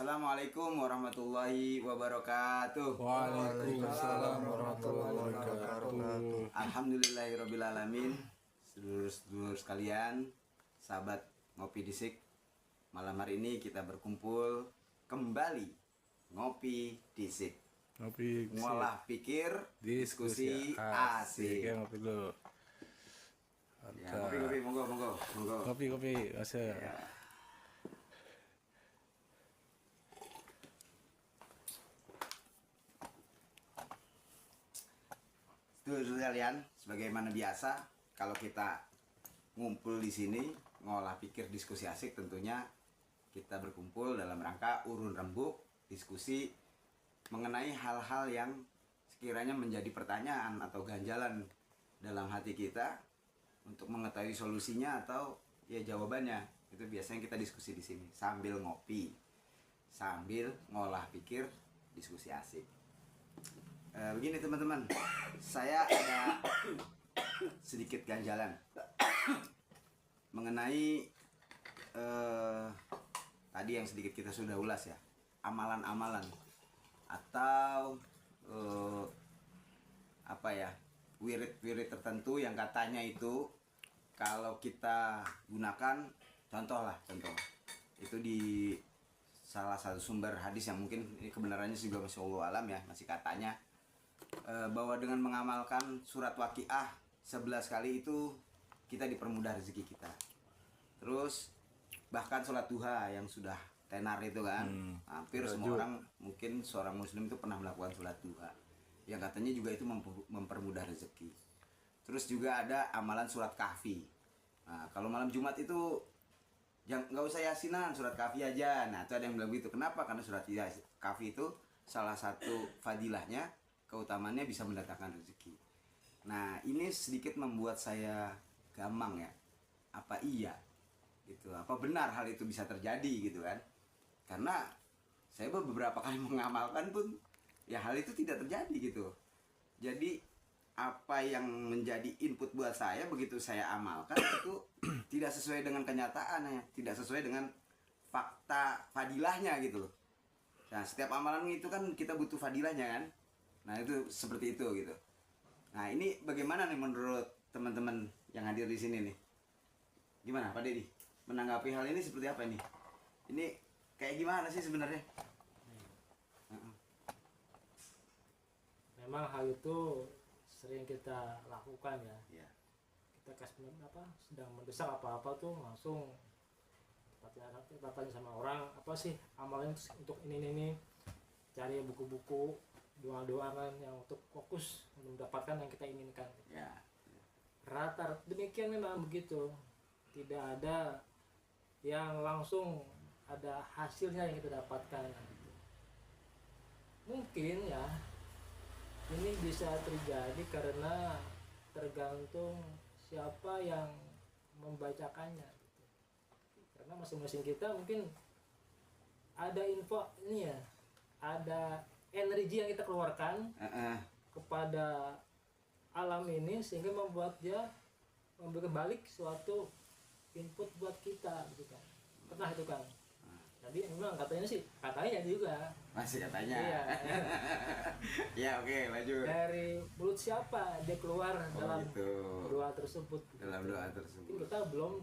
Assalamualaikum warahmatullahi wabarakatuh. Waalaikumsalam warahmatullahi wabarakatuh. Alhamdulillahirabbil alamin. Sedulur-sedulur sekalian, sahabat Ngopi Disik. Malam hari ini kita berkumpul kembali ngopi disik. Ngopi disik. Ngolah pikir, diskusi asik. Ya, ngopi dulu. Ya, ngopi, monggo. Ngopi, asik. Ya. Sedulur sekalian, sebagaimana biasa, kalau kita ngumpul di sini ngolah pikir diskusi asik, tentunya kita berkumpul dalam rangka urun rembuk diskusi mengenai hal-hal yang sekiranya menjadi pertanyaan atau ganjalan dalam hati kita untuk mengetahui solusinya atau ya jawabannya. Itu biasanya kita diskusi di sini sambil ngopi, sambil ngolah pikir diskusi asik. Begini teman-teman, saya ada sedikit ganjalan mengenai tadi yang sedikit kita sudah ulas ya, amalan-amalan atau wirid-wirid tertentu yang katanya itu kalau kita gunakan, contoh itu di salah satu sumber hadis yang mungkin ini kebenarannya juga masih Allah alam ya, masih katanya bahwa dengan mengamalkan surat Waqiah 11 kali itu kita dipermudah rezeki kita. Terus bahkan sholat duha yang sudah tenar itu kan, hampir semua orang, mungkin seorang muslim itu pernah melakukan sholat duha yang katanya juga itu mempermudah rezeki. Terus juga ada amalan surat kahfi. Nah, kalau malam Jumat itu nggak usah yasinan, surat kahfi aja. Nah, itu ada yang bilang gitu. Kenapa? Karena surat kahfi itu salah satu fadilahnya, keutamaannya bisa mendatangkan rezeki. Nah, ini sedikit membuat saya gamang ya. Apa iya? Gitu. Apa benar hal itu bisa terjadi gitu kan? Karena saya beberapa kali mengamalkan pun ya hal itu tidak terjadi gitu. Jadi apa yang menjadi input buat saya begitu saya amalkan itu tidak sesuai dengan kenyataannya, tidak sesuai dengan fakta fadilahnya gitu loh. Nah, setiap amalan itu kan kita butuh fadilahnya kan. Nah, itu seperti itu gitu. Nah, ini bagaimana nih menurut teman-teman yang hadir di sini nih? Gimana Pak Dedi? Menanggapi hal ini seperti apa ini? Ini kayak gimana sih sebenarnya? Memang hal itu sering kita lakukan ya. Ya. Kita sedang mendesak apa-apa tuh langsung tanya sama orang, apa sih amalannya untuk ini. Cari buku-buku doa-doa kan yang untuk fokus mendapatkan yang kita inginkan. Ya. Rata demikian memang begitu. Tidak ada yang langsung ada hasilnya yang kita dapatkan. Mungkin ya ini bisa terjadi karena tergantung siapa yang membacakannya. Karena masing-masing kita mungkin ada info ini ya, ada energi yang kita keluarkan kepada alam ini sehingga membuat dia memberikan balik suatu input buat kita gitu kan. Pernah itu kan. Jadi memang katanya juga Masih katanya. iya. Ya, oke, lanjut. Dari mulut siapa dia keluar dalam gitu. doa tersebut. Dalam doa tersebut. Mungkin kita belum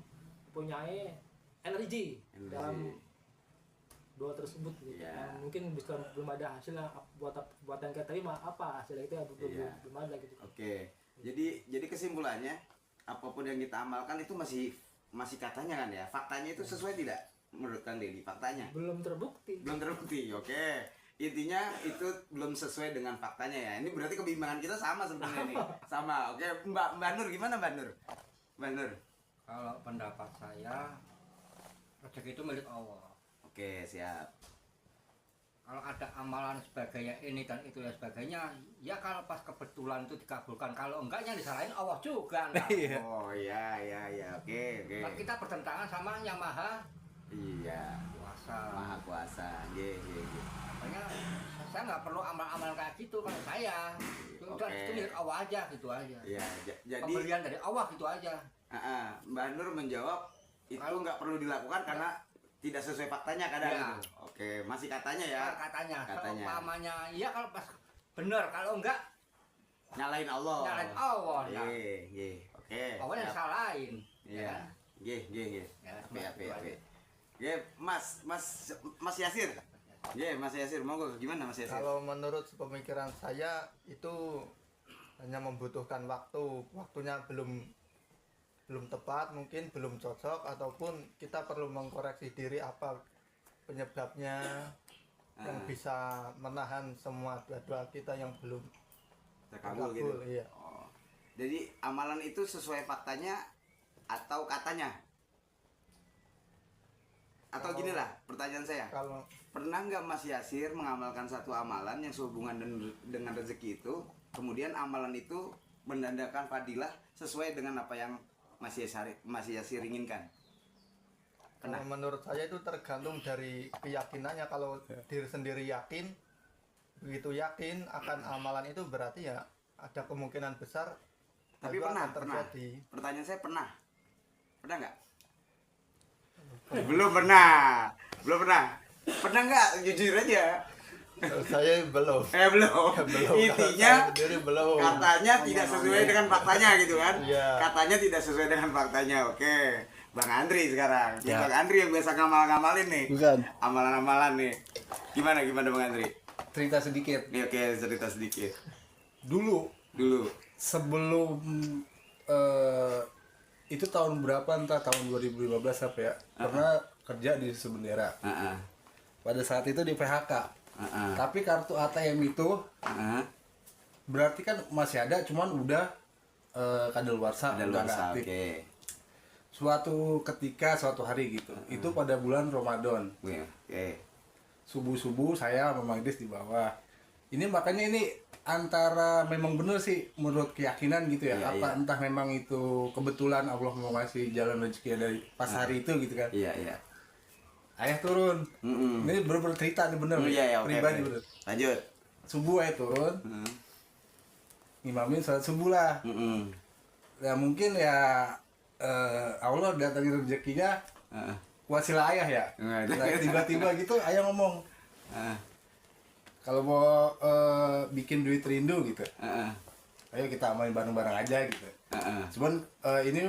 mempunyai energi dalam doa tersebut gitu. Yeah. Mungkin belum ada hasilnya buat yang kita terima, apa hasilnya itu belum ada gitu. Oke. Jadi kesimpulannya apapun yang kita amalkan itu masih katanya kan ya. Faktanya itu sesuai tidak menurut Kang Dedi? Faktanya Belum terbukti. Oke. Intinya itu belum sesuai dengan faktanya ya. Ini berarti kebimbangan kita sama sebenarnya nih. Sama. Oke, Mbak Nur gimana Mbak Nur? Mbak Nur. Kalau pendapat saya, rezeki itu milik Allah. Oke, siap. Kalau ada amalan sebagainya ini dan itu dan sebagainya, ya kalau pas kebetulan itu dikabulkan, kalau enggaknya disalahin Allah juga. Nah. Oh iya. Oke. Kan kita bertentangan sama yang maha kuasa. Maha kuasa. Iya. Makanya saya nggak perlu amal-amal kayak gitu kalau saya. Udah itu milik Allah aja gitu aja. Iya, jadi pemberian dari Allah gitu aja. Mbak Nur menjawab itu nggak perlu dilakukan karena tidak sesuai faktanya kadang. Ya. Gitu. Oke, masih katanya ya. Katanya, Katanya. kalau umpamanya iya kalau pas bener, kalau enggak Nyalain Allah. nyalain Allah. Nah, Iya. Oke. pokoknya siap. salahin. Iya. Iya. Ya, Ape. Oke, Mas Yasir. Iya, Mas Yasir, monggo gimana Mas Yasir? Kalau menurut pemikiran saya itu hanya membutuhkan waktunya belum tepat, mungkin belum cocok, ataupun kita perlu mengkoreksi diri apa penyebabnya yang bisa menahan semua doa kita yang belum Terkabul gitu. Iya. Oh. Jadi amalan itu sesuai faktanya atau katanya? Atau Kalau- gini lah, pertanyaan saya. Kalau Pernah nggak Mas Yasir mengamalkan satu amalan yang sehubungan dengan rezeki itu, kemudian amalan itu mendandakan fadilah sesuai dengan apa yang Mas Yasir inginkan? Pernah? Kalau menurut saya itu tergantung dari keyakinannya. Kalau diri sendiri yakin, begitu yakin akan amalan itu, berarti ya ada kemungkinan besar Tapi itu pernah. akan terjadi. Pertanyaan saya pernah nggak? Belum pernah. Pernah nggak? Jujur aja. Saya belum. Belum. Belum. Intinya Saya sendiri belum. katanya tidak sesuai dengan faktanya gitu kan? Iya. Katanya tidak sesuai dengan faktanya. Oke. Bang Andri sekarang. Ini Ya. Bang Andri yang biasa ngamal-ngamalin nih. Bukan. Amalan-amalan nih. Gimana Bang Andri? Cerita sedikit. Nih oke, cerita sedikit. Dulu sebelum itu tahun berapa, entah tahun 2015 apa ya, pernah kerja di Sebendera. Heeh. Pada saat itu di PHK. Heeh. Tapi kartu ATM itu Heeh. berarti kan masih ada, cuman udah kadaluarsa, Ada udah luar nggak aktif. oke. Suatu hari gitu. Itu pada bulan Ramadan. Oke. Subuh-subuh saya sama Mang Idris di bawah. Ini makanya ini antara memang bener sih menurut keyakinan gitu ya. Iya, Apa iya. entah memang itu kebetulan Allah mau ngasih jalan rezeki dari pas hari itu gitu kan. Iya. Ayah turun. Mm-mm. Ini bener-bener cerita nih bener. nih. Iya, oke. Pribadi Oke. bener. Lanjut. Subuh ayah turun. Heeh. Ngimamin sholat subuh lah. Heeh. Ya mungkin ya Allah datangin rezekinya Heeh. wasilah ayah ya. Nggak ada. Nah, tiba-tiba gitu ayah ngomong, Heeh. kalau mau bikin duit rindu gitu, Heeh. ayo kita main bareng-bareng aja gitu. Heeh. Cuman ini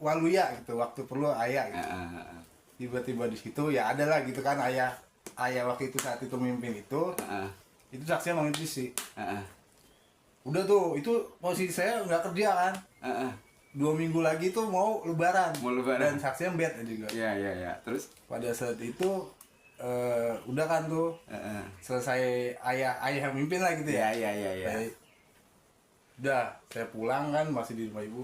waluya gitu, waktu perlu ayah gitu. Heeh. Tiba-tiba di situ ya ada lah gitu kan ayah waktu itu saat itu memimpin itu saksinya Mang Idris sih. Heeh. Udah tuh, itu posisi saya nggak kerja kan. Heeh. 2 minggu lagi tuh mau lebaran. Mau lebaran. Dan saksinya bed juga. Iya. Terus? Pada saat itu udah kan tuh Heeh. selesai ayah yang mimpin lah gitu ya. Iya. Baik. Udah, saya pulang kan masih di rumah ibu.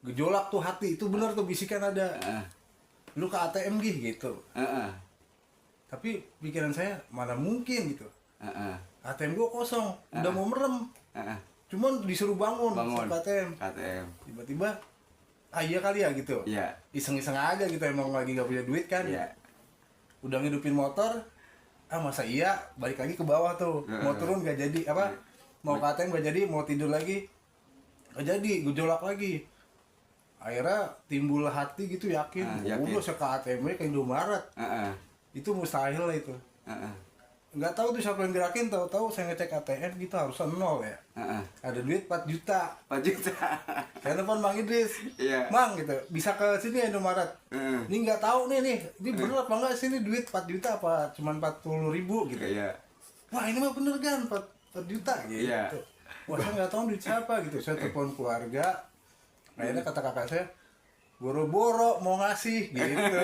Gejolak tuh hati, itu bener tuh bisikan ada. Heeh. Lu ke ATM gitu. Heeh. Tapi pikiran saya mana mungkin gitu. Heeh. ATM gua kosong, udah mau merem. Heeh. Cuman disuruh bangun. Bangun. Ke ATM. KTM. Tiba-tiba iya kali ya gitu. Iya. Iseng-iseng aja gitu, emang lagi gak punya duit kan. Iya. Udah ngidupin motor, masa iya balik lagi ke bawah tuh. Mau turun gak jadi, apa mau ke ATM gak jadi, mau tidur lagi gak jadi, gejolak lagi. Akhirnya timbul hati gitu, yakin udah saya ke ATM ke Indomaret. Heeh. Itu mustahil lah itu. Heeh. Nggak tahu tuh siapa yang gerakin, tahu-tahu saya ngecek ATM kita harusnya 0 ya. Heeh. Ada duit 4 juta. 4 juta. Saya telepon Mang Idris. Iya. Mang gitu, bisa ke sini ya Indomaret. Heeh. Ini nggak tahu nih, ini bener apa enggak sini duit 4 juta apa cuman 40.000 gitu. Iya. Wah ini mah bener kan 4 juta gitu. Iya. Wah saya nggak tahu duit siapa gitu. Saya telepon keluarga. Akhirnya kata kakak saya, boro-boro mau ngasih gitu.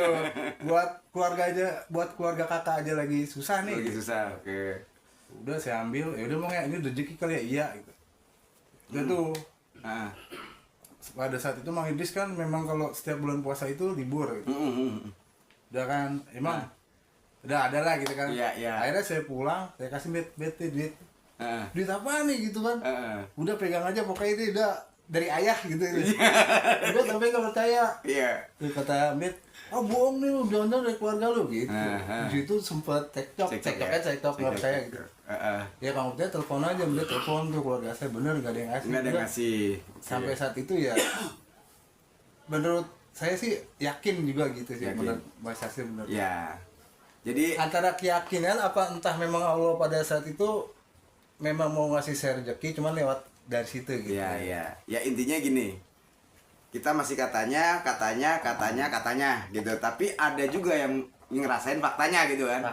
Buat keluarga kakak aja lagi susah nih. Lagi susah. Oke. Udah saya ambil, ya udah Mang ya ini rezeki kali ya, iya gitu. Udah tuh. Heeh. Pada saat itu Mang Idris kan memang kalau setiap bulan puasa itu libur gitu. Udah kan, emang udah ada lah gitu kan. Iya. Akhirnya saya pulang, saya kasih duit. Heeh. Duit apa nih gitu kan. Heeh. Udah pegang aja pokoknya itu udah dari ayah gitu. Udah sampai nggak percaya. Iya. Terus kata Mit, bohong nih lu, jangan dari keluarga lu gitu. Aha. Di situ sempet cekcok nggak percaya gitu. Heeh. Ya kamu percaya telepon aja, dia telepon tuh keluarga saya bener nggak ada yang ngasih. Enggak ada yang Udah. ngasih. Sampai saat itu ya menurut saya sih yakin juga gitu sih, Yakin. menurut Mas Hasil benar. Ya. Jadi Antara keyakinan apa entah memang Allah pada saat itu memang mau ngasih saya rezeki cuman lewat dari situ gitu. ya intinya gini. Kita masih katanya gitu. Tapi ada juga yang ngerasain faktanya gitu kan.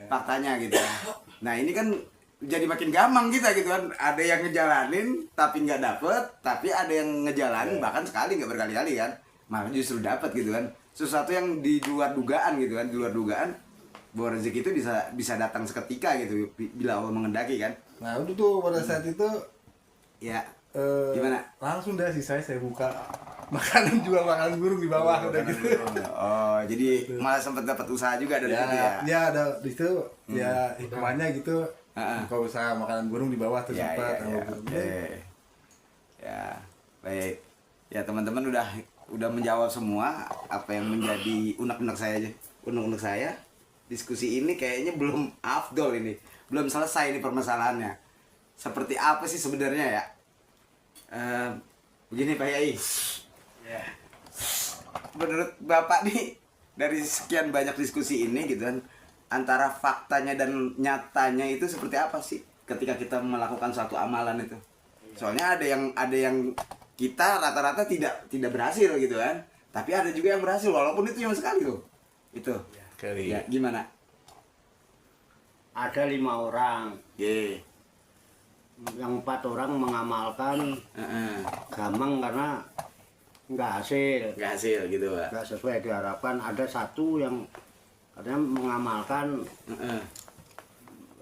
Faktanya gitu. Nah, ini kan jadi makin gampang kita gitu kan. Ada yang ngejalanin tapi nggak dapet, tapi ada yang ngejalanin bahkan sekali nggak berkali-kali kan. Malah justru dapet gitu kan. Sesuatu yang di luar dugaan gitu kan, di luar dugaan bahwa rezeki itu bisa datang seketika gitu bila Allah mengendaki kan. Nah, udah tuh pada saat itu Ya. eh, Gimana? langsung dah sih saya buka makanan, jual makanan burung di bawah udah gitu. Oh, jadi malah sempat dapat usaha juga dari itu ya. Ya ada di situ ya hikmahnya gitu. Kalau usaha makanan burung di bawah tuh Ya, sempat. Ya, baik. Ya teman-teman udah menjawab semua apa yang menjadi unek-unek saya aja. Unek-unek saya. Diskusi ini kayaknya belum afdol ini. Belum selesai ini permasalahannya. Seperti apa sih sebenarnya ya? Begini Pak Yai. Menurut Bapak nih dari sekian banyak diskusi ini gitu kan, antara faktanya dan nyatanya itu seperti apa sih ketika kita melakukan suatu amalan itu? Soalnya ada yang kita rata-rata tidak berhasil gitu kan, tapi ada juga yang berhasil walaupun itu cuma sekali tuh. Itu. Kali. Ya, gimana? Ada 5 orang, Ye. yang 4 orang mengamalkan Heeh. gamang karena nggak hasil, Nggak hasil gitu, Pak. nggak sesuai diharapkan. Ada 1 yang katanya mengamalkan, Heeh.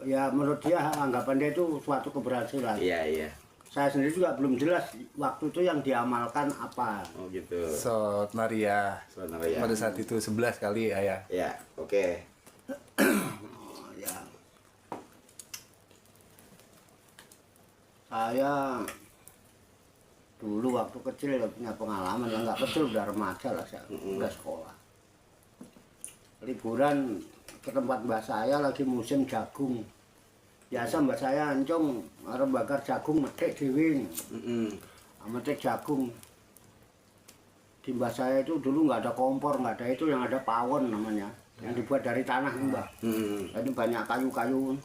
ya menurut dia anggapan dia itu suatu keberhasilan. Iya. Saya sendiri juga belum jelas waktu itu yang diamalkan apa. Oh gitu. Sot Maria. Selamat ya. Pada saat itu 11 kali ayah. Ya, oke. Ya. Saya dulu waktu kecil ya punya pengalaman, yang nggak kecil udah remaja lah, saya udah sekolah. Liburan ke tempat mbah saya lagi musim jagung. Biasa mbah saya ancung arep bakar jagung metik dhewe. Mm-mm. Metik jagung. Di mbah saya itu dulu nggak ada kompor, nggak ada itu, yang ada pawon namanya, yang dibuat dari tanah mbah. Mm-mm. Ini banyak kayu-kayu.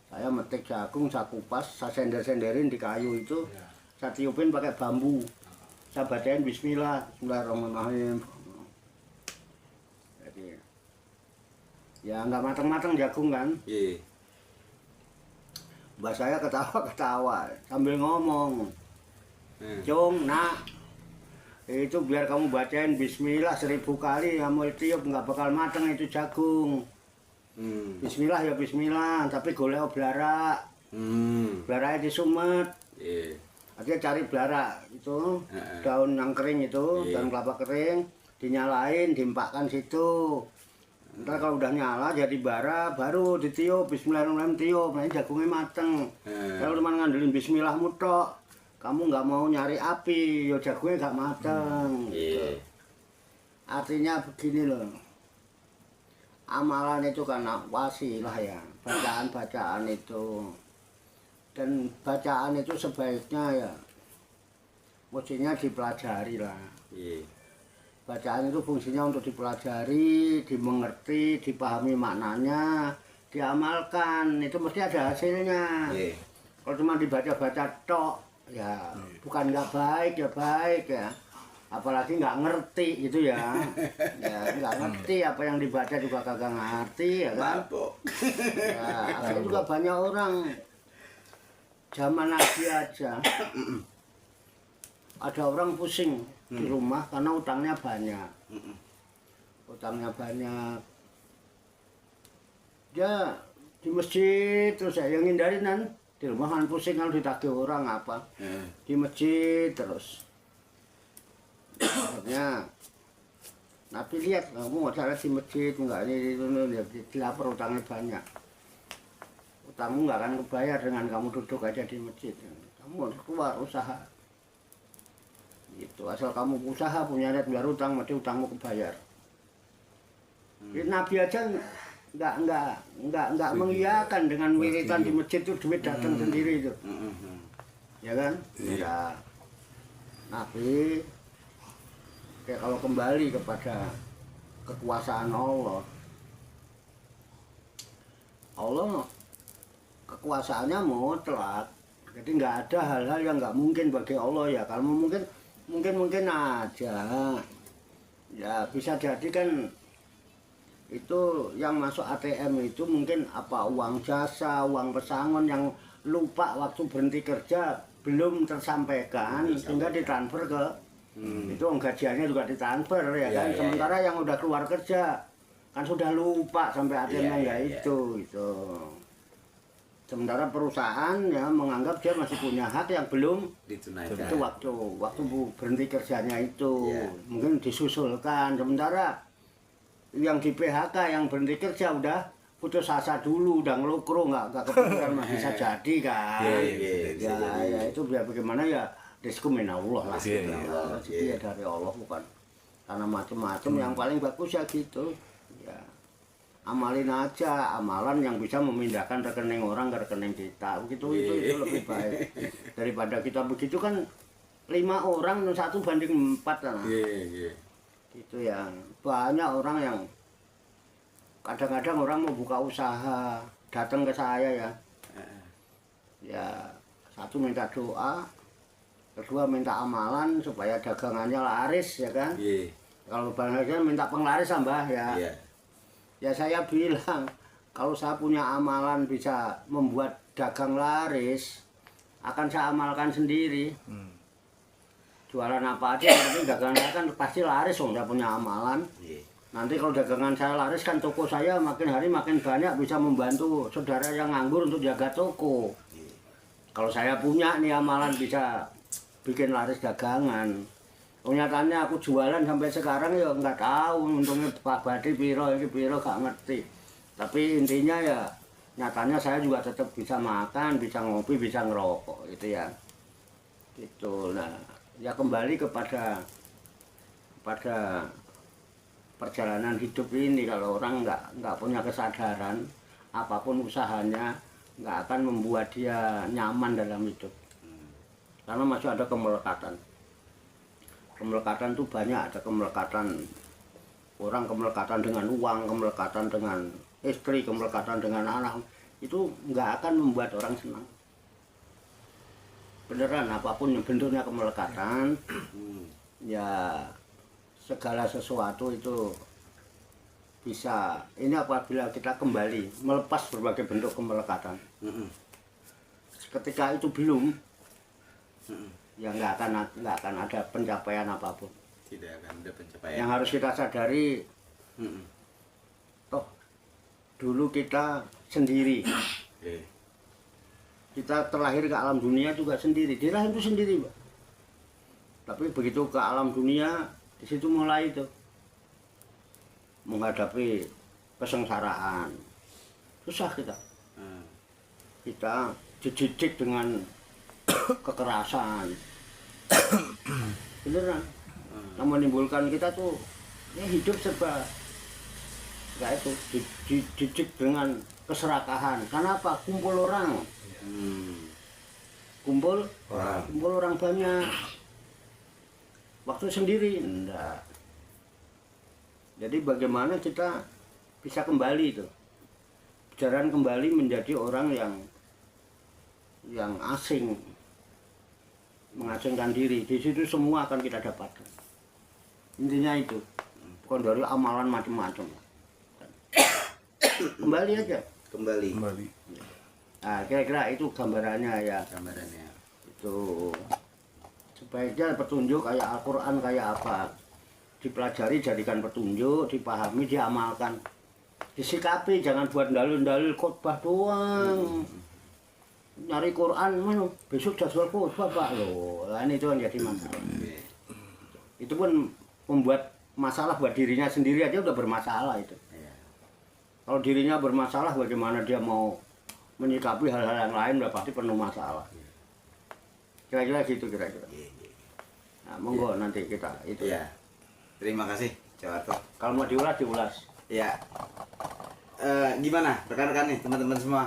Saya metik jagung, saya kupas, saya sender-senderin di kayu itu, saya tiupin pakai bambu. Saya bacain bismillah, bismillahirrahmanirrahim. Jadi, ya nggak matang-matang jagung kan. Iya. Mbak saya ketawa-ketawa sambil ngomong, Hmm. Cung, nak, itu biar kamu bacain bismillah 1000 kali, kamu tiup nggak bakal matang itu jagung. Bismillah ya bismillah, tapi golek blara. Blaranya disumet. Iya. Artinya cari blara itu, daun yang kering itu, daun kelapa kering, dinyalain, diempakkan situ. Ntar kalau udah nyala jadi bara, baru ditiup, bismillahirrahmanirrahim, tiup, nah ini jagungnya mateng. Kalau cuma ngandelin bismillah mutok, kamu nggak mau nyari api, ya jagungnya nggak mateng. Iya. Artinya begini loh, amalan itu karena wasilah ya, bacaan-bacaan itu. Dan bacaan itu sebaiknya ya, mestinya dipelajari lah. Iya. Bacaan itu fungsinya untuk dipelajari, dimengerti, dipahami maknanya, diamalkan, itu mesti ada hasilnya. Iya. Kalau cuma dibaca-baca tok, ya bukan nggak baik ya baik ya. Apalagi nggak ngerti gitu ya. Ya nggak ngerti, apa yang dibaca juga kagak ngerti ya kan. Ya, akhirnya juga banyak orang zaman Nabi aja. Ada orang pusing di rumah karena utangnya banyak. Utangnya banyak. Dia di masjid terus saya yang hindarin kan. Di rumah kan pusing kalau ditagih orang apa. Di masjid terus. Akhirnya Nabi lihat kamu masalah di masjid enggak ini dilapor utangnya banyak. Utangmu nggak akan kebayar dengan kamu duduk aja di masjid. Kamu harus keluar usaha. Gitu. Asal kamu usaha punya niat biar utang, mesti utangmu kebayar. Jadi Nabi aja nggak mengiyakan dengan wiritan di masjid itu duit datang sendiri itu. Ya kan? Ya. Tapi kayak kalau kembali kepada kekuasaan Allah, Allah kekuasaannya mutlak. Jadi nggak ada hal-hal yang nggak mungkin bagi Allah ya. Kalau mungkin aja. Ya bisa jadi kan itu yang masuk ATM itu mungkin apa uang jasa, uang pesangon yang lupa waktu berhenti kerja belum tersampaikan sehingga ditransfer ke itu gajiannya juga ditransfer ya kan. Sementara yang udah keluar kerja kan sudah lupa sampai ATM-nya nggak itu gitu. Sementara perusahaan ya menganggap dia masih punya hak yang belum Ditunaikan. itu waktu berhenti kerjanya itu mungkin disusulkan. Sementara yang di PHK yang berhenti kerja udah putus asa dulu, udah ngelukro nggak kepikiran masih bisa jadi kan. Ya itu biar bagaimana ya rezeki min Allah lah. Rezeki ya dari Allah bukan karena macam-macam. Yang paling bagus ya gitu. Ya amalin aja amalan yang bisa memindahkan rekening orang ke rekening kita. Begitu itu lebih baik daripada kita begitu kan 5 orang 1 banding 4 kan. Gitu ya. Banyak orang yang kadang-kadang orang mau buka usaha datang ke saya ya 1 minta doa, kedua minta amalan supaya dagangannya laris ya kan. Kalau barangnya minta penglaris tambah ya. Ya saya bilang kalau saya punya amalan bisa membuat dagang laris akan saya amalkan sendiri. Jualan apa aja tapi dagangan saya kan pasti laris saya punya amalan. Nanti kalau dagangan saya laris kan toko saya makin hari makin banyak bisa membantu saudara yang nganggur untuk jaga toko. Kalau saya punya nih amalan bisa bikin laris dagangan. Nyatanya aku jualan sampai sekarang ya nggak tahu untungnya Pak Badi piro ini piro gak ngerti. Tapi intinya ya nyatanya saya juga tetap bisa makan, bisa ngopi, bisa ngerokok gitu ya. Gitu. Nah, ya kembali kepada perjalanan hidup ini. Kalau orang nggak punya kesadaran apapun usahanya nggak akan membuat dia nyaman dalam hidup. Karena masih ada kemelekatan. Kemelekatan itu banyak, ada kemelekatan orang, kemelekatan dengan uang, kemelekatan dengan istri, kemelekatan dengan anak. Itu nggak akan membuat orang senang. Beneran apapun yang bentuknya kemelekatan, ya segala sesuatu itu bisa. Ini apabila kita kembali melepas berbagai bentuk kemelekatan. Ketika itu belum, ya nggak akan ada pencapaian apapun. Tidak akan ada pencapaian. Yang harus kita sadari, toh dulu kita sendiri. Kita terlahir ke alam dunia juga sendiri. Di rahim itu sendiri, Pak. Tapi begitu ke alam dunia, di situ mulai itu menghadapi kesengsaraan. Susah kita. Kita dididik dengan kekerasan. Beneran. Yang menimbulkan kita tuh ya hidup serba nggak itu dididik dengan keserakahan. Karena apa? Kumpul orang. Kumpul orang banyak. Waktu sendiri enggak. Jadi bagaimana kita bisa kembali itu? Jalan kembali menjadi orang yang asing, mengasingkan diri. Di situ semua akan kita dapatkan. Intinya itu, bukan dari amalan macam-macam. Kembali aja. Kembali. Nah, kira-kira itu gambarannya ya. Gambarannya. Itu sebaiknya petunjuk kayak Al-Quran kayak apa, dipelajari, jadikan petunjuk, dipahami, diamalkan, disikapi. Jangan buat dalil-dalil khotbah doang. Nyari Quran mana besok jadwal khotbah Pak loh. Nah, ini itu yang jadi masalah. Itu pun membuat masalah buat dirinya sendiri aja udah bermasalah itu. Kalau dirinya bermasalah, bagaimana dia mau menyikapi hal-hal yang lain udah pasti penuh masalah. Kira-kira gitu kira-kira. Nah, monggo nanti kita itu. Ya. Terima kasih, Jawarto. Kalau mau diulas. Ya. Gimana rekan-rekan nih, teman-teman semua?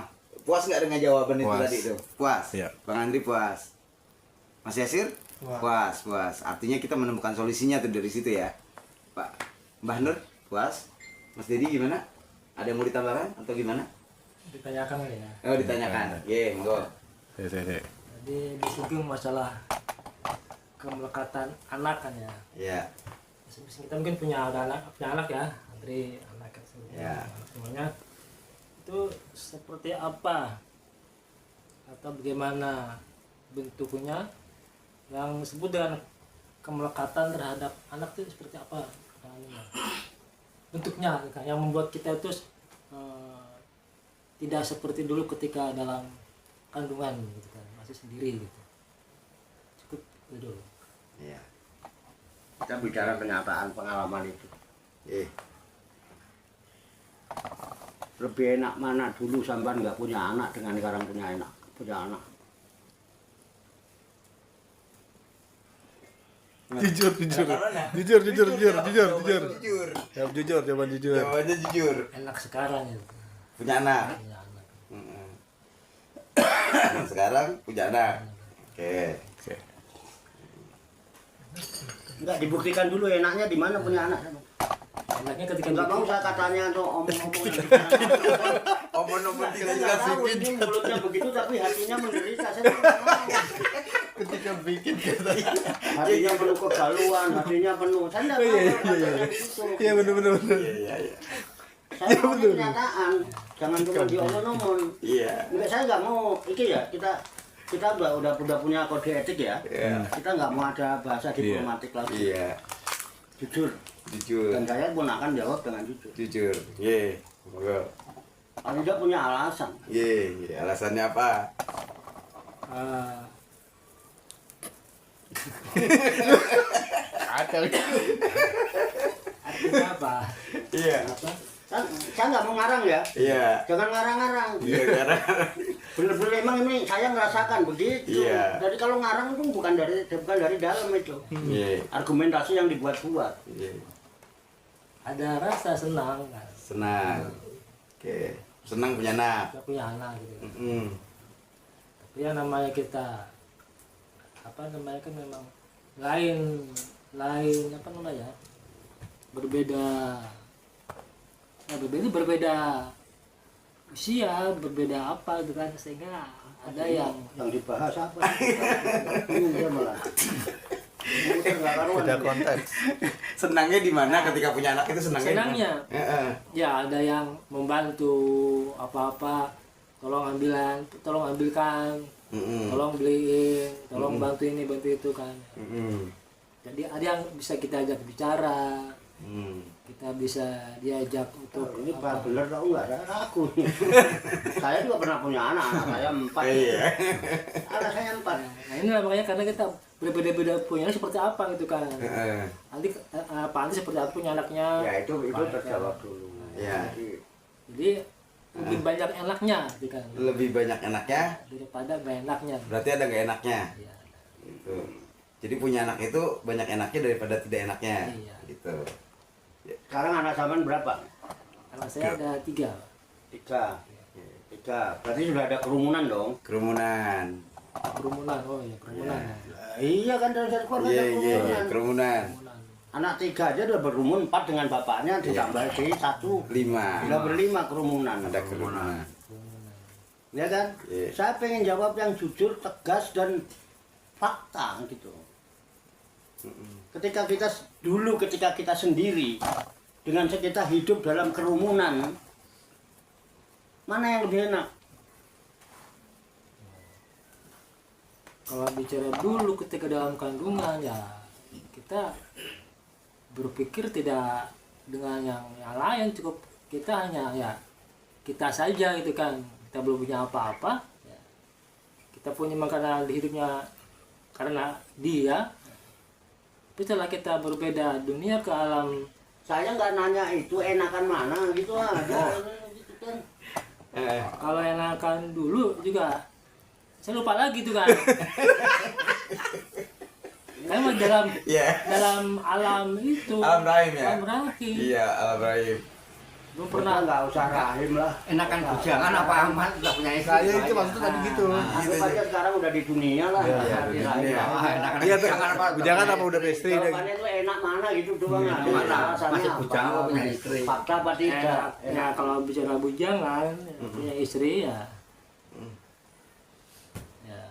Puas nggak dengan jawaban itu Puas. tadi itu? Puas. Ya. Bang Andri puas. Mas Yasir? Puas. Artinya kita menemukan solusinya tuh dari situ ya. Pak Mbah Nur, puas. Mas Dedi gimana? Ada yang mau ditambahkan atau gimana? Ditanyakan ya. Oh, ditanyakan. Monggo. Jadi disinggung masalah kemelekatan anak kan ya. Ya. Masing-masing kita mungkin punya anak ya, Andri anak Ya. semuanya itu seperti apa atau bagaimana bentuknya yang disebut dengan kemelekatan terhadap anak itu seperti apa bentuknya kan, yang membuat kita itu tidak seperti dulu ketika dalam kandungan gitu kan, masih sendiri gitu. Cukup itu dulu. Ya. Kita bicara kenyataan pengalaman itu. Lebih enak mana dulu sampean nggak punya anak dengan sekarang punya anak. Jujur. Jawab jujur, jawaban jujur. Jawabannya jujur. Enak sekarang itu Punya anak. punya anak. Nah, sekarang punya anak. Oke. Enggak dibuktikan dulu enaknya di mana punya anak. Enaknya ketika Enggak mau saya katanya tuh omong-omong. Omong-omong tidak Saya tahu dikasih. ini mulutnya begitu tapi hatinya menderita. Saya nggak mau. Ketika bikin katanya. Hatinya penuh kegaluan, hatinya penuh. Saya nggak mau. Iya benar. Iya. Saya mau kenyataan. Jangan cuma diomong-omong. Iya. Enggak, saya nggak mau. Iki ya kita udah punya kode etik ya. Iya. Kita nggak mau ada bahasa diplomatik lagi. Iya. Jujur. Jujur. Dan saya pun akan jawab dengan jujur. Jujur. Monggo. Kalau dia punya alasan. Alasannya apa? Artinya apa? Iya. Saya nggak mau ngarang ya. Iya. Jangan ngarang-ngarang. Iya, karena Bener-bener emang ini saya ngerasakan begitu. Iya. Jadi kalau ngarang itu bukan dari dalam itu. Iya. Argumentasi yang dibuat-buat. Iya. Ada rasa senang kan? Senang. Oke. Senang punya anak. Kita punya anak gitu. Tapi yang namanya kita kan memang lain berbeda usia, berbeda apa gitu kan, sehingga ada yang dibahas apa? Bingung dia malah. Beda konteks. Senangnya di mana ketika punya anak itu senangnya? ya ada yang membantu apa-apa, tolong ambilkan, tolong beliin, tolong bantu ini bantu itu kan. Jadi ada yang bisa kita ajak bicara, kita bisa diajak untuk Ini benar tau nggak? Saya ragu. Saya juga pernah punya anak saya 4. Iya. Anak saya 4. Nah ini lah makanya karena kita berbeda-beda punya anak seperti apa gitu kan. Nanti Pak Andi seperti apa punya anaknya. Ya itu terjawab dulu. Ya. Jadi lebih banyak enaknya gitu kan. Lebih banyak enaknya, Daripada gak enaknya. berarti ada nggak enaknya. Iya. Gitu. Jadi punya anak itu banyak enaknya daripada tidak enaknya. Iya. Gitu. Sekarang anak zaman berapa? Anak saya ada 3. 3. Berarti sudah ada kerumunan dong. Kerumunan. Kerumunan. Ya. Iya kan dari satu keluarga ada kerumunan. Kerumunan. Anak 3 aja udah berkerumun 4 dengan bapaknya ditambah di 1. 5. Sudah berlima kerumunan. Ada kerumunan. Ya kan? Iya. Saya pengen jawab yang jujur, tegas dan fakta gitu. Ketika kita sendiri dengan kita hidup dalam kerumunan, mana yang lebih enak? Kalau bicara dulu ketika dalam kandungan ya kita berpikir tidak dengan yang lain, cukup kita hanya ya kita saja gitu kan, kita belum punya apa-apa ya. Kita punya makanan di hidupnya karena dia. Tapi setelah kita berbeda dunia ke alam, Saya nggak nanya itu enakan mana gitu aja. Gitu kan. kalau enakan dulu juga saya lupa lagi tuh kan. Karena Iya. dalam alam itu Alam rahim ya? alam rahim. Iya, alam rahim. Lu pernah nggak usah rahim lah. Enakan bujangan apa amat udah punya istri. Saya itu maksudnya tadi gitu. Aku aja sekarang udah di dunia lah. Iya, Nggak iya, rahim iya. lah. Enakan Iya, bujangan apa? bujangan apa udah punya istri? Jawabannya itu enak mana gitu doang. Iya, Ada mana? alasannya Masih apa? bujangan apa punya istri? Fakta apa tidak? ya kalau bicara bujangan punya istri ya ya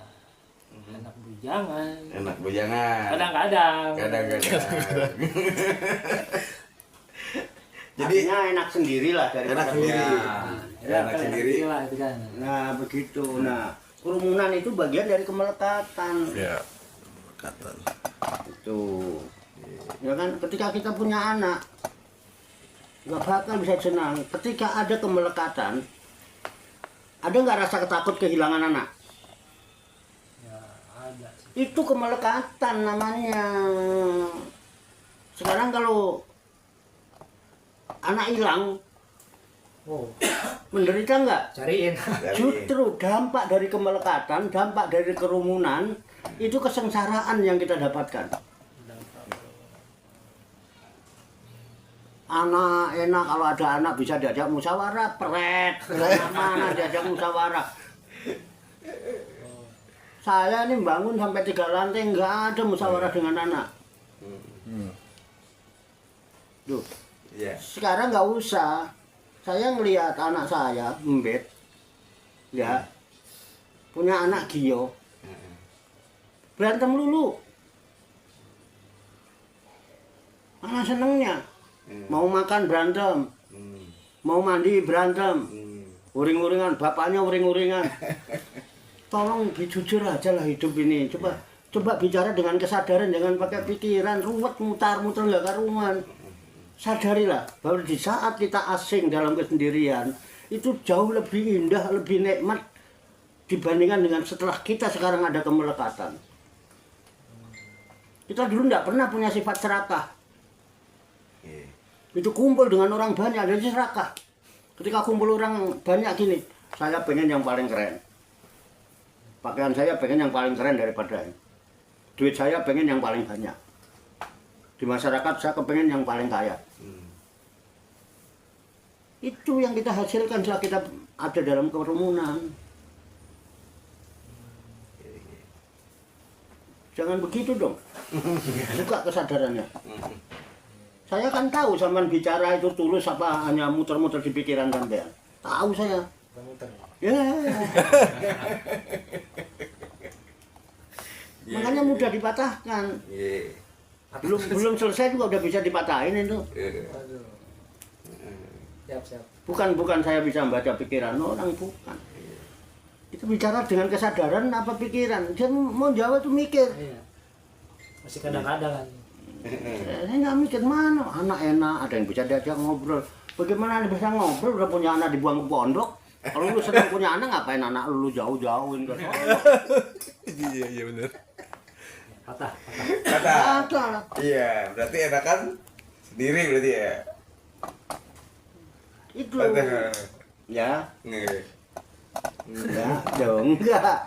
enak bujangan Enak bujangan. kadang-kadang Jadi Artinya enak sendiri lah dari enak sendiri. ya, Enak sendiri. lah itu kan Nah begitu. Nah kerumunan itu bagian dari kemelekatan. Ya. Kata. Itu. Ya kan ketika kita punya anak nggak bakal bisa senang. Ketika ada kemelekatan, ada nggak rasa takut kehilangan anak? ya ada sih. Itu kemelekatan namanya. Sekarang kalau anak hilang, oh menderita nggak? cariin Justru dampak dari kemelekatan, dampak dari kerumunan, itu kesengsaraan yang kita dapatkan. Anak enak kalau ada anak bisa diajak musyawarah, pret, mana diajak musyawarah. Saya ini bangun sampai 3 lantai nggak ada musyawarah dengan anak. Duh, Iya. sekarang nggak usah. Saya ngelihat anak saya embet, ya, punya anak Gio, berantem dulu. Mana senengnya? Mau makan berantem, mau mandi berantem, uring-uringan, bapaknya uring-uringan. Tolong jujur aja lah hidup ini. Coba bicara dengan kesadaran, jangan pakai pikiran, ruwet mutar-mutar nggak karuan. Sadarilah bahwa di saat kita asing dalam kesendirian itu jauh lebih indah, lebih nikmat dibandingkan dengan setelah kita sekarang ada kemelekatan. Kita dulu tidak pernah punya sifat serakah. Itu kumpul dengan orang banyak jadi serakah. Ketika kumpul orang banyak gini, saya pengen yang paling keren. Pakaian saya pengen yang paling keren daripada ini. Duit saya pengen yang paling banyak. Di masyarakat saya kepengen yang paling kaya. Itu yang kita hasilkan setelah kita ada dalam kerumunan. Jangan begitu dong. Buka kesadarannya. Saya kan tahu sampean bicara itu tulus apa hanya muter-muter di pikiran sampean. Tahu saya. Ya. Makanya mudah dipatahkan. Belum selesai juga udah bisa dipatahin itu. Aduh. Siap Bukan saya bisa membaca pikiran orang, bukan. Itu bicara dengan kesadaran apa pikiran. Dia mau jawab itu mikir. iya masih kadang-kadang kan Saya nggak mikir mana anak enak, ada yang bisa diajak ngobrol. Bagaimana anda bisa ngobrol udah punya anak dibuang ke pondok? Kalau lu sedang punya anak ngapain anak lu jauh-jauhin ke sana? Iya benar. patah Kata. Ada. Iya, berarti enakan sendiri berarti ya. Itu. Kata. Ya, Nge. enggak dong, enggak.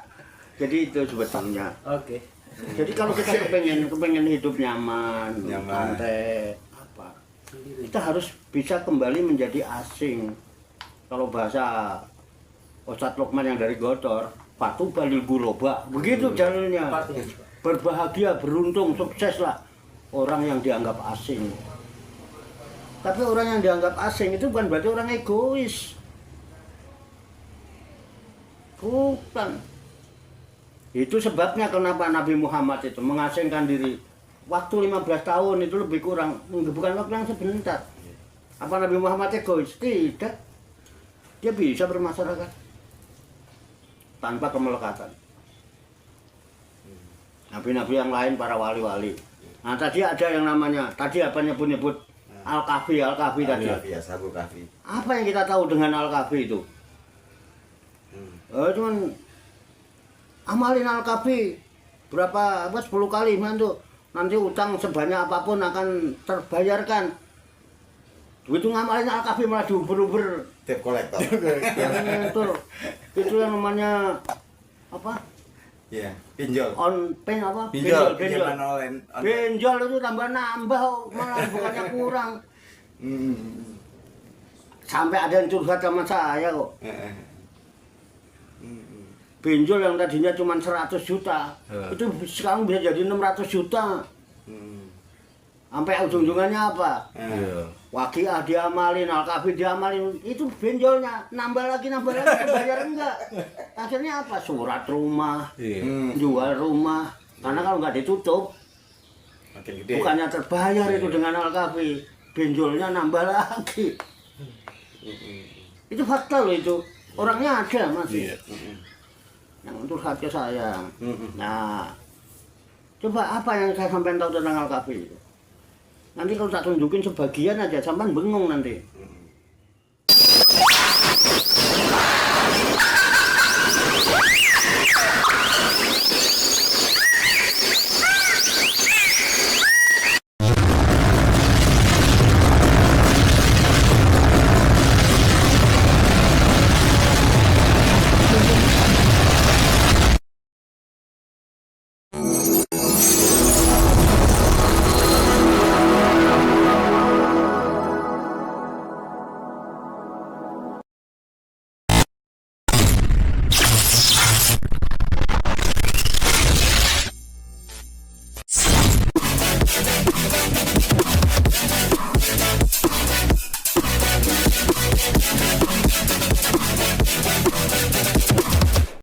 Jadi itu sebetulnya. oke Jadi kalau kita kepengen hidup nyaman, santai, apa? Kita harus bisa kembali menjadi asing. Kalau bahasa Ustadz Lukman yang dari Gotor, patu balil guroba, begitu jalurnya. Artinya, Berbahagia, beruntung, sukses lah orang yang dianggap asing. Tapi orang yang dianggap asing itu bukan berarti orang egois. Bukan. Itu sebabnya kenapa Nabi Muhammad itu mengasingkan diri. Waktu 15 tahun itu lebih kurang, bukan waktu yang sebentar. Apa Nabi Muhammad egois? Tidak. Dia bisa bermasyarakat tanpa kemelekatan. Nabi-nabi yang lain, para wali-wali. Nah tadi ada yang namanya, tadi apa nyebut-nyebut Al-Kahfi tadi. Al-Kahfi, Ashabul Kahfi. Apa yang kita tahu dengan Al-Kahfi itu? Cuman amalin Al-Kahfi berapa 10 kali mantu. Nanti utang sebanyak apapun akan terbayarkan. Begitu ngamalin Al-Kahfi malah diuber-uber. Tip kolektor. Itu yang namanya apa? Iya, pinjol. Pinjol. Pinjaman online. Pinjol itu tambah nambah malah bukannya kurang. Sampai ada yang curhat sama saya kok. Benjol yang tadinya cuma 100 juta, itu sekarang bisa jadi 600 juta. Sampai ujung-ujungannya apa? Iya. Waqiah diamalin, Al-Kahfi diamalin, itu benjolnya nambah lagi, bayar enggak. Akhirnya apa? Surat rumah, Iya. jual rumah. Karena kalau nggak ditutup, Makin gede. bukannya terbayar itu dengan Al-Kahfi, benjolnya nambah lagi. Itu fakta loh itu. Orangnya ada masih. Iya. Yang untuk hati saya. Nah, coba apa yang saya sampai tahu tentang Al-Kahfi itu? Nanti kalau tak tunjukin sebagian aja, sampai bengong nanti.